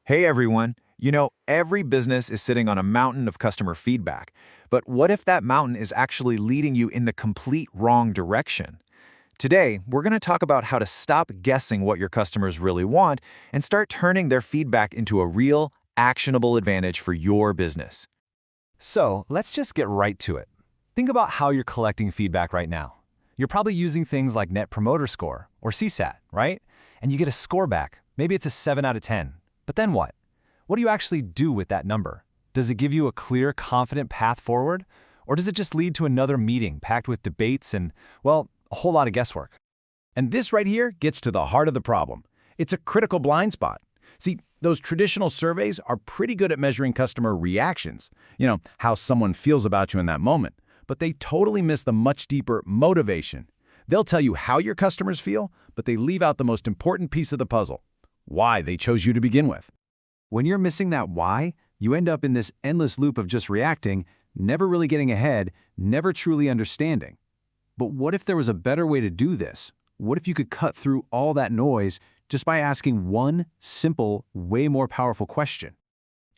Hey everyone, every business is sitting on a mountain of customer feedback, but what if that mountain is actually leading you in the complete wrong direction? Today, we're going to talk about how to stop guessing what your customers really want and start turning their feedback into a real, actionable advantage for your business. So let's just get right to it. Think about how you're collecting feedback right now. You're probably using things like Net Promoter Score or CSAT, right? And you get a score back. Maybe it's a 7 out of 10. But then what? What do you actually do with that number? Does it give you a clear, confident path forward? Or does it just lead to another meeting packed with debates and, well, a whole lot of guesswork? And this right here gets to the heart of the problem. It's a critical blind spot. See, those traditional surveys are pretty good at measuring customer reactions, how someone feels about you in that moment, but they totally miss the much deeper motivation. They'll tell you how your customers feel, but they leave out the most important piece of the puzzle: why they chose you to begin with. When you're missing that why, you end up in this endless loop of just reacting, never really getting ahead, never truly understanding. But what if there was a better way to do this? What if you could cut through all that noise just by asking one simple, way more powerful question?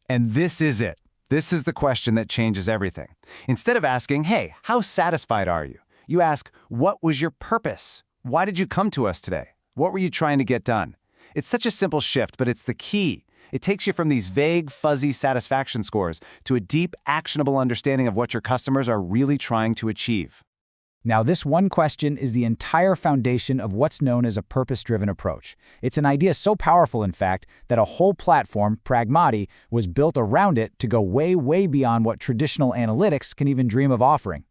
And this is it. This is the question that changes everything. Instead of asking, hey, how satisfied are you? You ask, what was your purpose? Why did you come to us today? What were you trying to get done? It's such a simple shift, but it's the key. It takes you from these vague, fuzzy satisfaction scores to a deep, actionable understanding of what your customers are really trying to achieve. Now, this one question is the entire foundation of what's known as a purpose-driven approach. It's an idea so powerful, in fact, that a whole platform, Pragmadi, was built around it to go way, way beyond what traditional analytics can even dream of offering.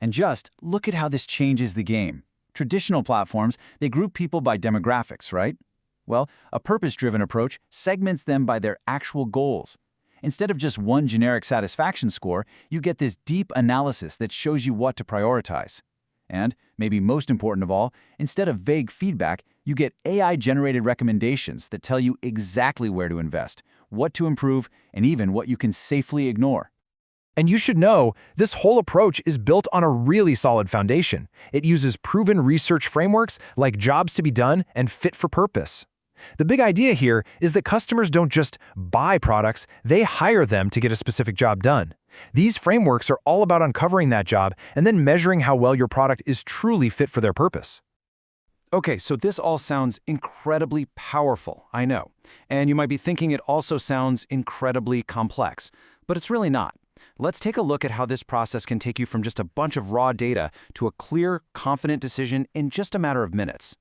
And just look at how this changes the game. Traditional platforms, they group people by demographics, right? Well, a purpose-driven approach segments them by their actual goals. Instead of just one generic satisfaction score, you get this deep analysis that shows you what to prioritize. And, maybe most important of all, instead of vague feedback, you get AI-generated recommendations that tell you exactly where to invest, what to improve, and even what you can safely ignore. And you should know, this whole approach is built on a really solid foundation. It uses proven research frameworks like jobs to be done and fit for purpose. The big idea here is that customers don't just buy products, they hire them to get a specific job done. These frameworks are all about uncovering that job and then measuring how well your product is truly fit for their purpose. Okay, so this all sounds incredibly powerful, I know. And you might be thinking it also sounds incredibly complex, but it's really not. Let's take a look at how this process can take you from just a bunch of raw data to a clear, confident decision in just a matter of minutes.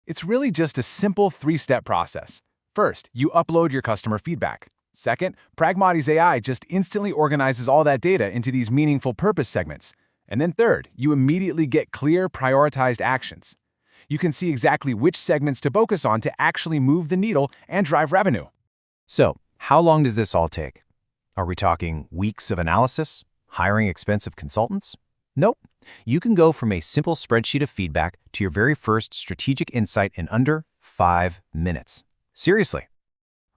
It's really just a simple three-step process. First, you upload your customer feedback. Second, Pragmadi's AI just instantly organizes all that data into these meaningful purpose segments. And then third, you immediately get clear, prioritized actions. You can see exactly which segments to focus on to actually move the needle and drive revenue. So, how long does this all take? Are we talking weeks of analysis? Hiring expensive consultants? Nope. You can go from a simple spreadsheet of feedback to your very first strategic insight in under 5 minutes. Seriously.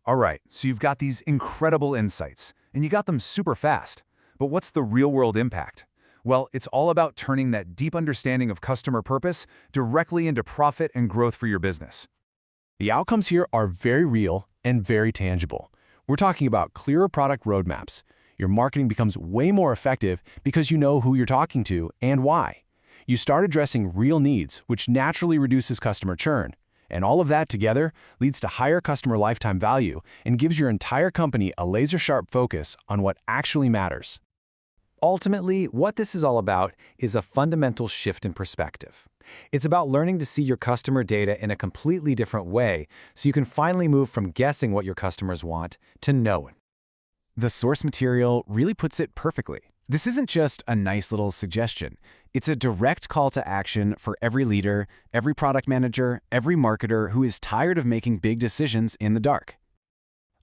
All right, so you've got these incredible insights, and you got them super fast. But what's the real-world impact? Well, it's all about turning that deep understanding of customer purpose directly into profit and growth for your business. The outcomes here are very real and very tangible. We're talking about clearer product roadmaps. Your marketing becomes way more effective because you know who you're talking to and why. You start addressing real needs, which naturally reduces customer churn. And all of that together leads to higher customer lifetime value and gives your entire company a laser-sharp focus on what actually matters. Ultimately, what this is all about is a fundamental shift in perspective. It's about learning to see your customer data in a completely different way so you can finally move from guessing what your customers want to knowing. The source material really puts it perfectly. This isn't just a nice little suggestion. It's a direct call to action for every leader, every product manager, every marketer who is tired of making big decisions in the dark.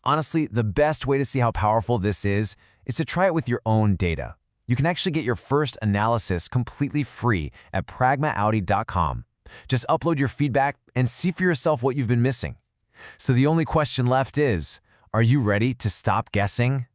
Honestly, the best way to see how powerful this is to try it with your own data. You can actually get your first analysis completely free at pragmaaudi.com. Just upload your feedback and see for yourself what you've been missing. So the only question left is, are you ready to stop guessing?